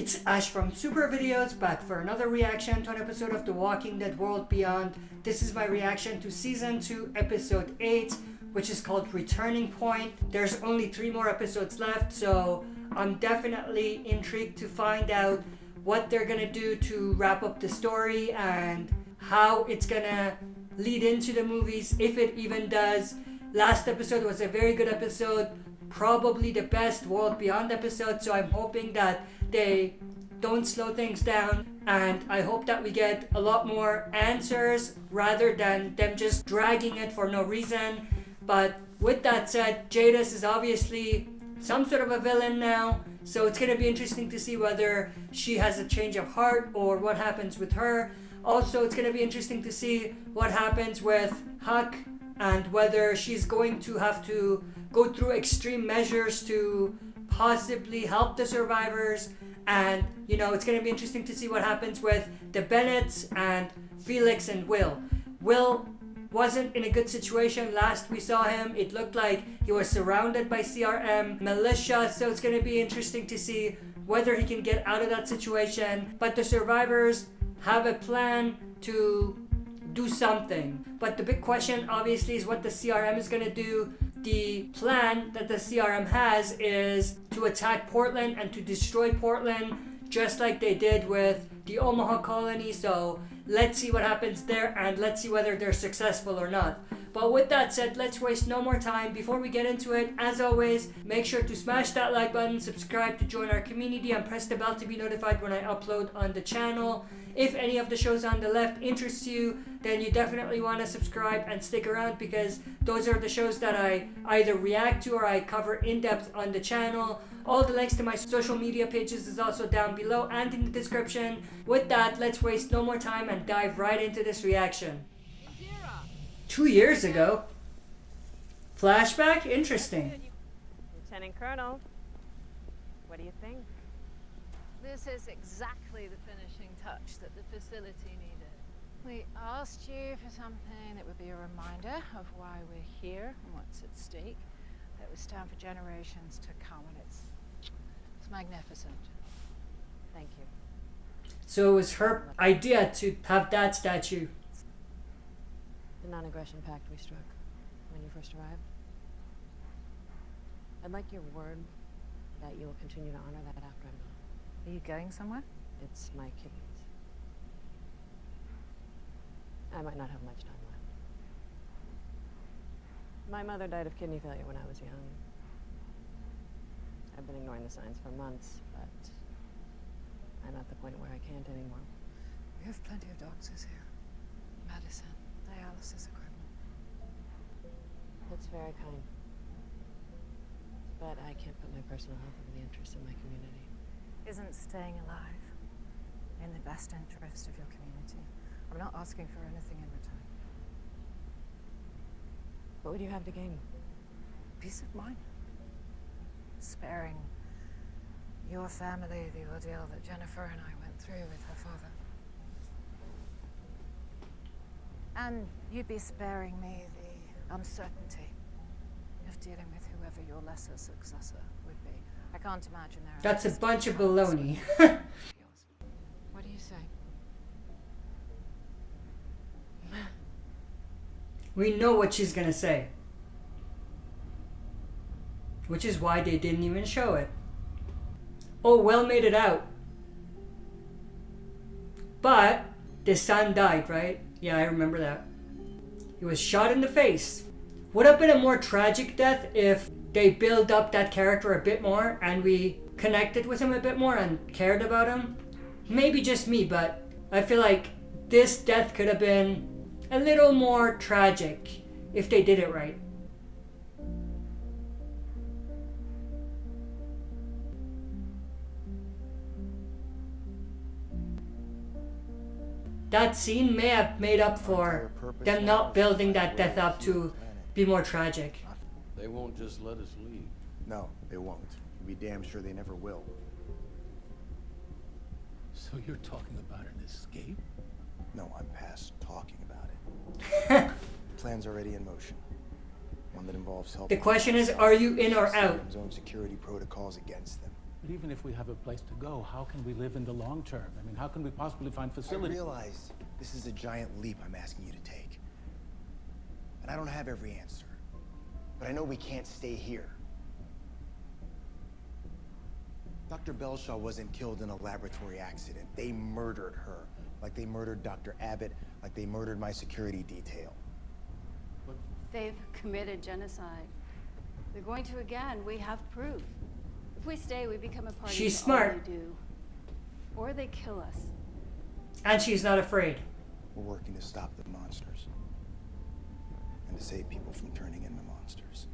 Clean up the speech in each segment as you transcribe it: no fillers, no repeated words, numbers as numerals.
It's Ash from Super Videos, back for another reaction to an episode of The Walking Dead World Beyond. This is my reaction to Season 2, Episode 8, which is called Returning Point. There's only 3 more episodes left, so I'm definitely intrigued to find out what they're gonna do to wrap up the story and how it's gonna lead into the movies, if it even does. Last episode was a very good episode, probably the best World Beyond episode, so I'm hoping that they don't slow things down, and I hope that we get a lot more answers rather than them just dragging it for no reason. But with that said, Jadis is obviously some sort of a villain now, so it's going to be interesting to see whether she has a change of heart or what happens with her. Also, it's going to be interesting to see what happens with Huck and whether she's going to have to go through extreme measures to possibly help the survivors. And, you know, it's going to be interesting to see what happens with the Bennetts and Felix and Will. Will wasn't in a good situation. Last we saw him, it looked like he was surrounded by CRM militia, so it's going to be interesting to see whether he can get out of that situation. But the survivors have a plan to do something. But the big question obviously is what the CRM is going to do. The plan that the CRM has is to attack Portland and to destroy Portland, just like they did with the Omaha colony. So let's see what happens there, and let's see whether they're successful or not. But with that said, let's waste no more time. Before we get into it, as always, make sure to smash that like button, subscribe to join our community, and press the bell to be notified when I upload on the channel. If any of the shows on the left interest you, then you definitely want to subscribe and stick around, because those are the shows that I either react to or I cover in depth on the channel. All the links to my social media pages is also down below and in the description. With that, let's waste no more time and dive right into this reaction. 2 years ago? Flashback? Interesting. Lieutenant Colonel, what do you think? This is exactly the finishing touch that the facility needed. We asked you for something that would be a reminder of why we're here and what's at stake. That would stand for generations to come, and it's magnificent. Thank you. So it was her idea to have that statue. The non-aggression pact we struck when you first arrived. I'd like your word that you will continue to honor that after I'm gone. Are you going somewhere? It's my kidneys. I might not have much time left. My mother died of kidney failure when I was young. I've been ignoring the signs for months, but I'm at the point where I can't anymore. We have plenty of doctors here. Medicine, dialysis equipment. That's very kind. But I can't put my personal health over the interests of my community. Isn't staying alive in the best interest of your community? I'm not asking for anything in return. What would you have to gain? Peace of mind. Sparing your family the ordeal that Jennifer and I went through with her father. And you'd be sparing me the uncertainty of dealing with whoever your lesser successor would be. I can't imagine there. That's a bunch of baloney. What do you say? We know what she's gonna say. Which is why they didn't even show it. Oh, Will made it out. But the son died, right? Yeah, I remember that. He was shot in the face. Would have been a more tragic death if they build up that character a bit more and we connected with him a bit more and cared about him. Maybe just me, but I feel like this death could have been a little more tragic if they did it right. That scene may have made up for them not building that death up to be more tragic. They won't just let us leave. No, they won't. Be damn sure they never will. So you're talking about an escape? No, I'm past talking about it. Plan's already in motion. One that involves help. The question is, are you in or out? Own security protocols against them. But even if we have a place to go, how can we live in the long term? I mean, how can we possibly find I facilities? realize this is a giant leap I'm asking you to take. And I don't have every answer. But I know we can't stay here. Dr. Belshaw wasn't killed in a laboratory accident. They murdered her. Like they murdered Dr. Abbott, like they murdered my security detail. They've committed genocide. They're going to again. We have proof. If we stay, we become a party She's to smart. all they do. Or they kill us. And she's not afraid. We're working to stop the monsters. And to save people from turning into monsters.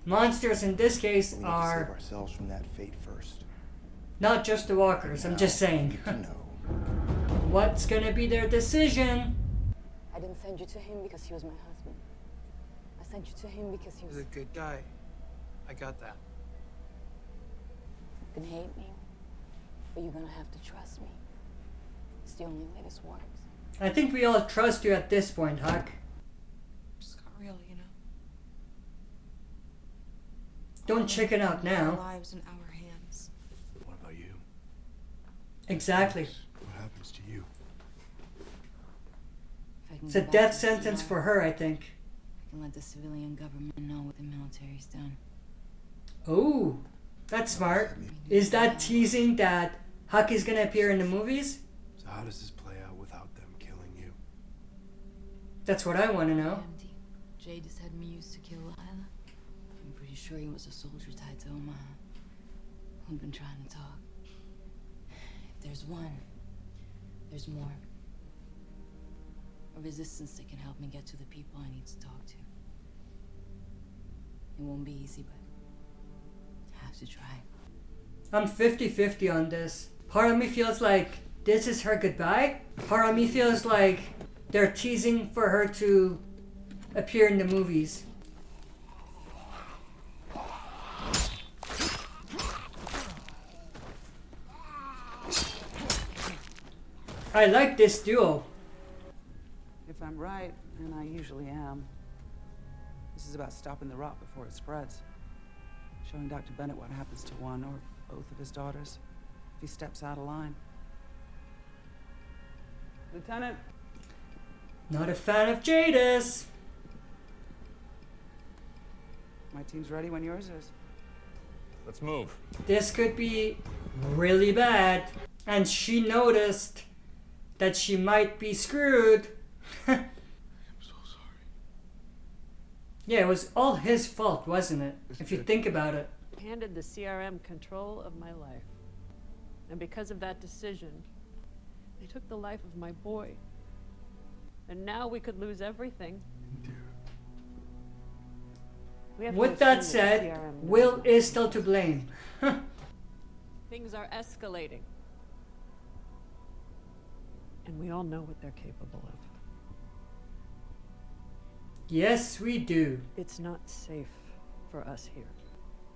Monsters in this case We need to save are ourselves from that fate first. not just the walkers, I'm just saying. You know. What's gonna be their decision? I didn't send you to him because he was my husband. I sent you to him because he was... He's a good guy. I got that. You can hate me, but you're gonna have to trust me. It's the only way this works. I think we all trust you at this point, Huck. Just got real, you know. Don't chicken out Our now. lives in our hands. What about you? Exactly. What happens to you? If I can It's go a back death to sentence CR, for her, I think. I can let the civilian government know what the military's done. Oh, that's smart. Is that teasing that Huck is gonna appear in the movies? So how does this play out without them killing you? That's what I want to know. Empty. Jadis had me used to kill Lila. I'm pretty sure he was a soldier tied to Omaha who'd been trying to talk. If there's one, there's more. A resistance that can help me get to the people I need to talk to. It won't be easy, but I have to try. I'm 50-50 on this. Part of me feels like this is her goodbye. Part of me feels like they're teasing for her to appear in the movies. I like this duo. If I'm right, and I usually am, this is about stopping the rot before it spreads. Showing Dr. Bennett what happens to one or both of his daughters if he steps out of line. Lieutenant? Not a fan of Jadis. My team's ready when yours is. Let's move. This could be really bad. And she noticed that she might be screwed. I'm so sorry. Yeah, it was all his fault, wasn't it? If you think about it. Handed the CRM control of my life. And because of that decision, they took the life of my boy. And now we could lose everything. We have to With that assume said, the CRM knows Will something. is still to blame. Things are escalating. And we all know what they're capable of. Yes, we do. It's not safe for us here.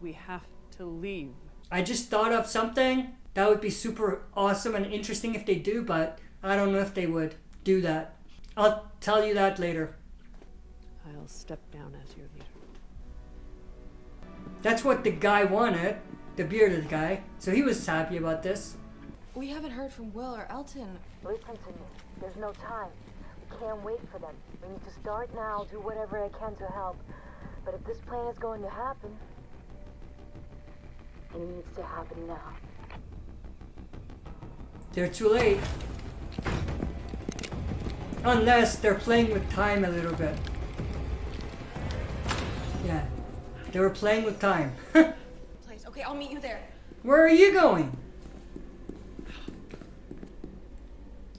We have to leave. I just thought of something that would be super awesome and interesting if they do, but I don't know if they would do that. I'll tell you that later. I'll step down as your leader. That's what the guy wanted, the bearded guy, so he was happy about this. We haven't heard from Will or Elton. Listen to me. There's no time. We can't wait for them. We need to start now, do whatever I can to help. But if this plan is going to happen, it needs to happen now. They're too late. Unless they're playing with time a little bit. Yeah, they were playing with time. Place. Okay, I'll meet you there. Where are you going?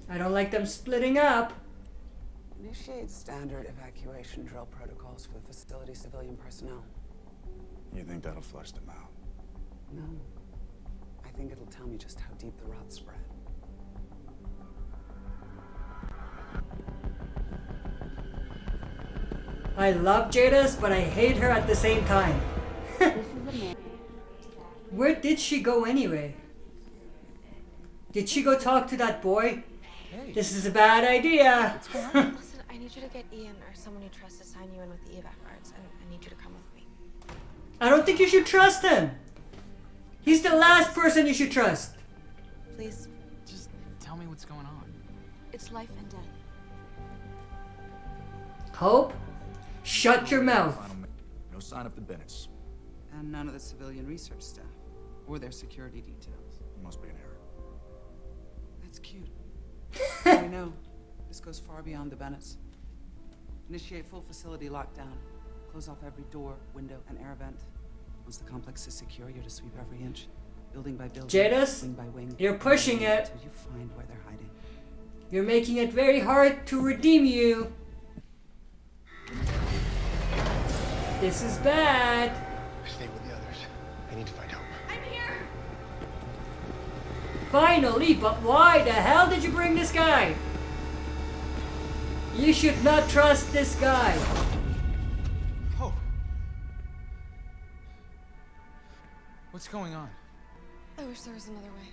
I don't like them splitting up. Initiate standard evacuation drill protocols for the facility's civilian personnel. You think that'll flush them out? No. I think it'll tell me just how deep the rot spread. I love Jadis, but I hate her at the same time. Where did she go anyway? Did she go talk to that boy? This is a bad idea. Listen, I need you to get Ian or someone you trust to sign you in with the evac guards, and I need you to come with me. I don't think you should trust him. He's the last person you should trust. Please. Just tell me what's going on. It's life and death. Hope, shut your mouth. No sign of the Bennetts. And none of the civilian research staff or their security details. Must be an error. That's cute. I know. This goes far beyond the Bennetts. Initiate full facility lockdown. Close off every door, window, and air vent. Once the complex is secure, you're to sweep every inch. Building by building, Jadis, wing by wing. you're pushing it. Until you find where they're hiding. You're making it very hard to redeem you. This is bad. Stay with the others. I need to find Hope. I'm here! Finally, but why the hell did you bring this guy? You should not trust this guy. Hope. What's going on? I wish there was another way.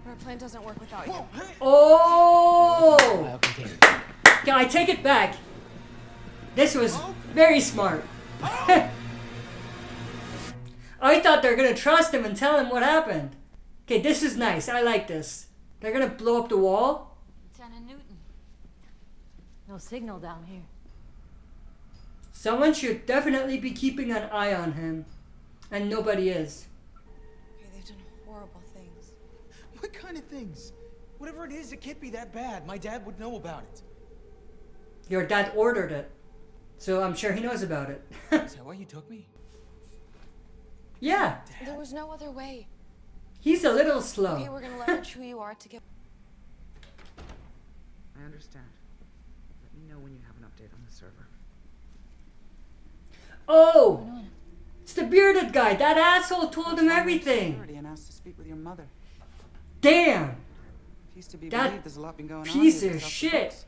But our plan doesn't work without you. Oh! Can I take it back? This was very smart. I thought they were gonna trust him and tell him what happened. Okay, this is nice. I like this. They're gonna blow up the wall. Lieutenant Newton. No signal down here. Someone should definitely be keeping an eye on him. And nobody is. Okay, they've done horrible things. What kind of things? Whatever it is, it can't be that bad. My dad would know about it. Your dad ordered it. So I'm sure he knows about it. Is that why you took me? Yeah. There was no other way. He's a little slow. Okay, we're gonna leverage who you are to get. I understand. Let me know when you have an update on the server. Oh! It's the bearded guy. That asshole told him everything. And asked to speak with your mother. Damn! Piece to be That believed, there's a lot been going on piece here of that's off the shit. books.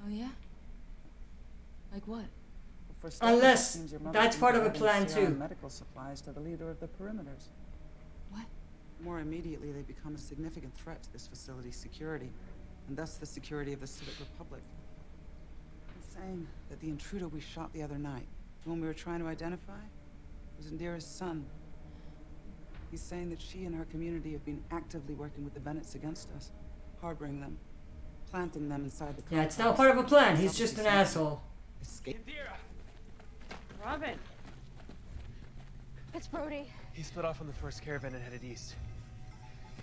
Oh, yeah? Like what? For starters, Unless it seems your mother's that's been part of a providing plan CRM too. medical supplies to the leader of the perimeters. What? More immediately, they become a significant threat to this facility's security, and thus the security of the Civic Republic. He's saying that the intruder we shot the other night, the one we were trying to identify, was Indira's son. He's saying that she and her community have been actively working with the Bennetts against us, harboring them, planting them inside the complex. Yeah, it's not part of a plan. He's just an asshole. Escape. Robin. It's Brody. He split off on the first caravan and headed east.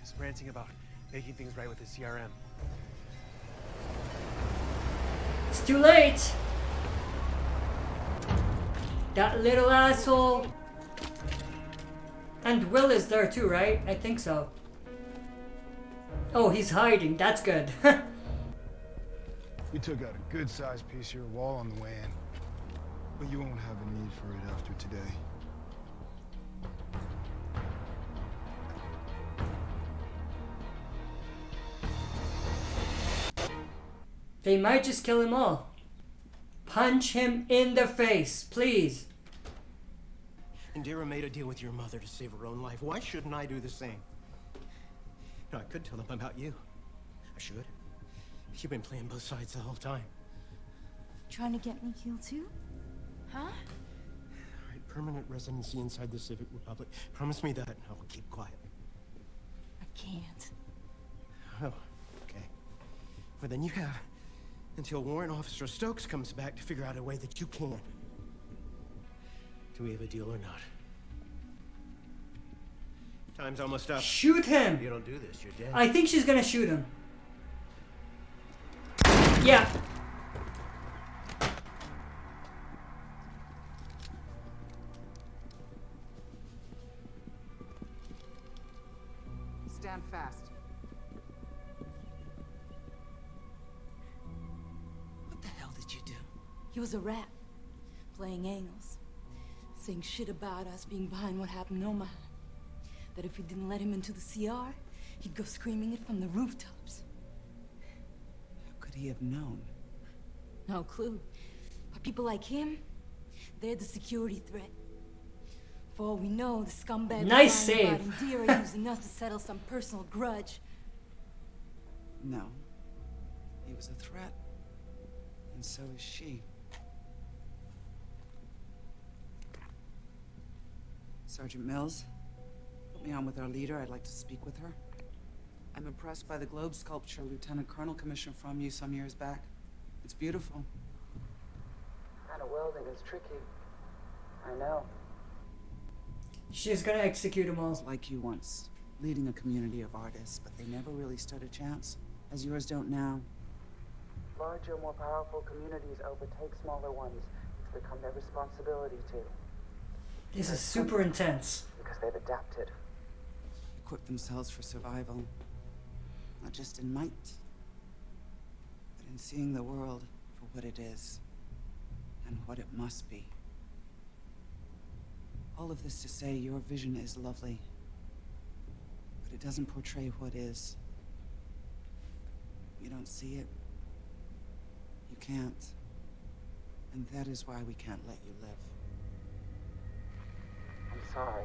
He's ranting about making things right with his CRM. It's too late. That little asshole. And Will is there too, right? I think so. Oh, he's hiding. That's good. We took out a good-sized piece of your wall on the way in, but you won't have a need for it after today. They might just kill him all. Punch him in the face, please. Indira made a deal with your mother to save her own life. Why shouldn't I do the same? No, I could tell them about you. I should. You've been playing both sides the whole time. Trying to get me killed too? Huh? All right, permanent residency inside the Civic Republic. Promise me that, and I will keep quiet. I can't. Oh, okay. Well, then you have until Warrant Officer Stokes comes back to figure out a way that you can. Do we have a deal or not? Time's almost up. Shoot him! If you don't do this, you're dead. I think she's gonna shoot him. Yeah. Stand fast. What the hell did you do? He was a rat, playing angles, saying shit about us being behind what happened to Omaha. That if we didn't let him into the CR, he'd go screaming it from the rooftops. How could he have known? No clue. But people like him, they're the security threat. For all we know, the scumbag Nice was lying save. about Indira using us to settle some personal grudge. No. He was a threat. And so is she. Sergeant Mills, put me on with our leader. I'd like to speak with her. I'm impressed by the globe sculpture Lieutenant Colonel commissioned from you some years back. It's beautiful. Kind of welding is tricky. I know. She's gonna execute them all. It's like you once, leading a community of artists, but they never really stood a chance, as yours don't now. Larger, more powerful communities overtake smaller ones. It's become their responsibility to. This is super intense. Because they've adapted. Equip themselves for survival. Not just in might, but in seeing the world for what it is, and what it must be. All of this to say, your vision is lovely, but it doesn't portray what is. You don't see it. You can't. And that is why we can't let you live. I'm sorry.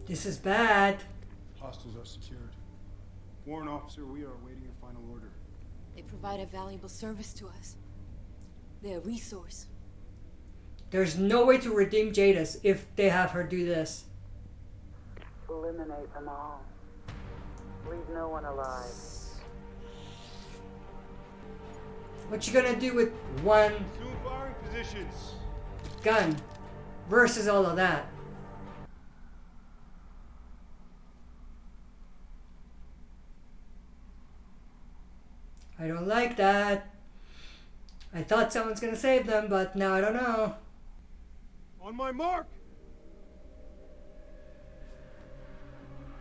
This is bad. Hostiles are secured. Warrant officer, we are awaiting your final order. They provide a valuable service to us. They're a resource. There's no way to redeem Jadis if they have her do this. Eliminate them all. Leave no one alive. What you gonna do with one Assume firing positions. gun versus all of that? I don't like that. I thought someone's gonna save them, but now I don't know. On my mark.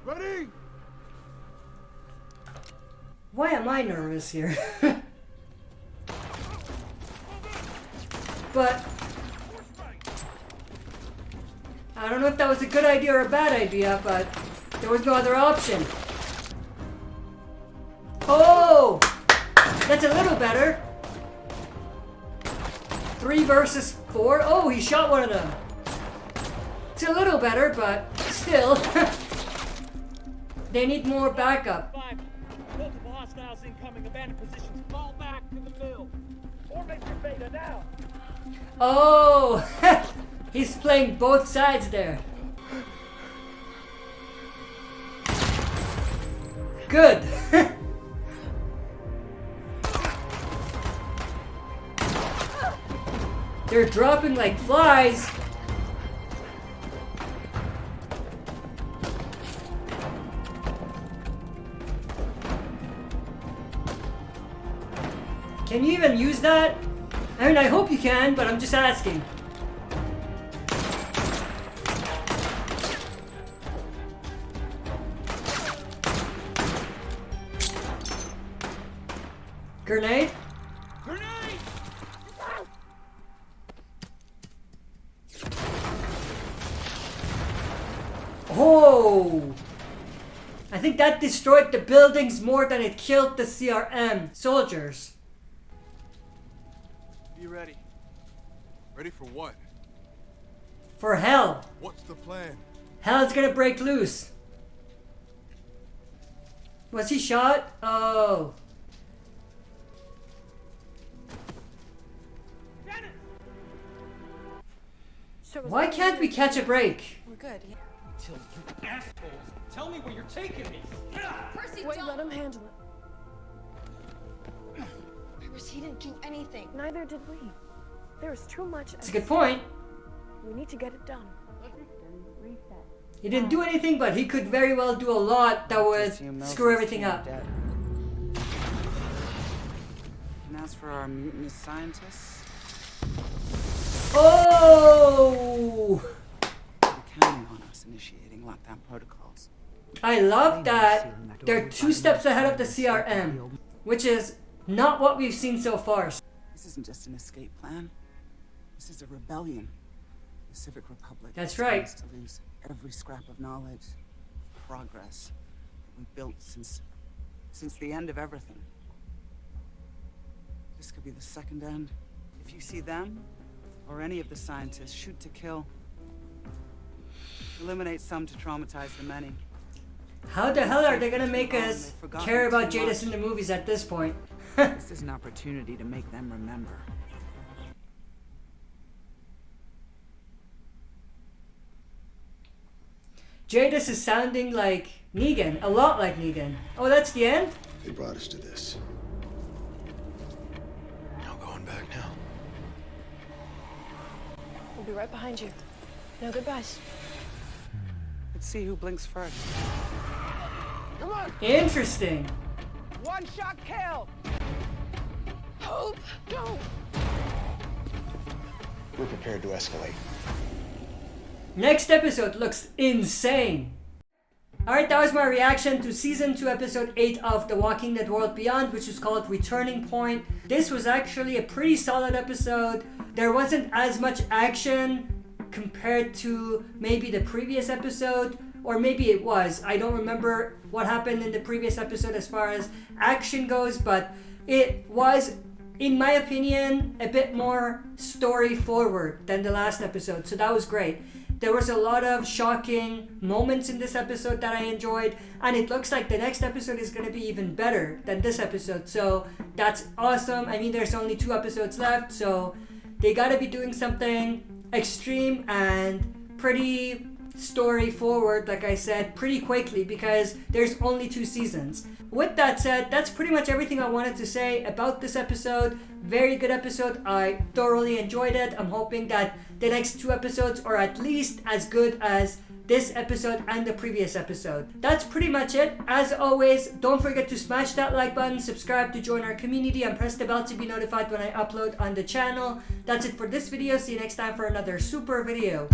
Ready? Why am I nervous here? But I don't know if that was a good idea or a bad idea, but there was no other option. Oh! That's a little better. 3 versus 4. Oh, he shot one of them. It's a little better, but still. They need more backup. Multiple hostiles incoming. Abandoned positions. Fall back to the mill. Formation beta now. Oh! He's playing both sides there. Good. They're dropping like flies. Can you even use that? I mean, I hope you can, but I'm just asking. Grenade? Grenade! Oh! I think that destroyed the buildings more than it killed the CRM soldiers. Be ready. Ready for what? For hell. What's the plan? Hell's gonna break loose. Was he shot? Oh. Why can't we catch a break? We're good. Till you assholes tell me where you're taking me. Percy, wait, let him handle it. Percy, he didn't do anything. Neither did we. There was too much. That's a good point. We need to get it done. He didn't do anything, but he could very well do a lot that would screw everything up. And as for our mutinous scientists, oh! they're counting on us initiating lockdown protocols. I love that they're 2 steps ahead of the CRM, which is not what we've seen so far. This isn't just an escape plan. This is a rebellion. The Civic Republic. That's right. To lose every scrap of knowledge, progress that we've built since the end of everything. This could be the second end. If you see them or any of the scientists, shoot to kill. Eliminate some to traumatize the many. How the hell are they gonna make us care about Jadis in the movies at this point? This is an opportunity to make them remember. Jadis is sounding like Negan, a lot like Negan. Oh, that's the end? They brought us to this. No going back now. We'll be right behind you. No goodbyes. Let's see who blinks first. Come on! Interesting. One shot kill! Hope, no! We're prepared to escalate. Next episode looks insane. Alright, that was my reaction to Season 2, Episode 8 of The Walking Dead World Beyond, which is called Returning Point. This was actually a pretty solid episode. There wasn't as much action compared to maybe the previous episode, or maybe it was. I don't remember what happened in the previous episode as far as action goes, but it was, in my opinion, a bit more story forward than the last episode, so that was great. There was a lot of shocking moments in this episode that I enjoyed, and it looks like the next episode is going to be even better than this episode, so that's awesome. I mean, there's only 2 episodes left, so they got to be doing something extreme and pretty story forward, like I said, pretty quickly, because there's only 2 seasons. With that said, that's pretty much everything I wanted to say about this episode. Very good episode. I thoroughly enjoyed it. I'm hoping that the next 2 episodes are at least as good as this episode and the previous episode. That's pretty much it. As always, don't forget to smash that like button, subscribe to join our community, and press the bell to be notified when I upload on the channel. That's it for this video. See you next time for another super video.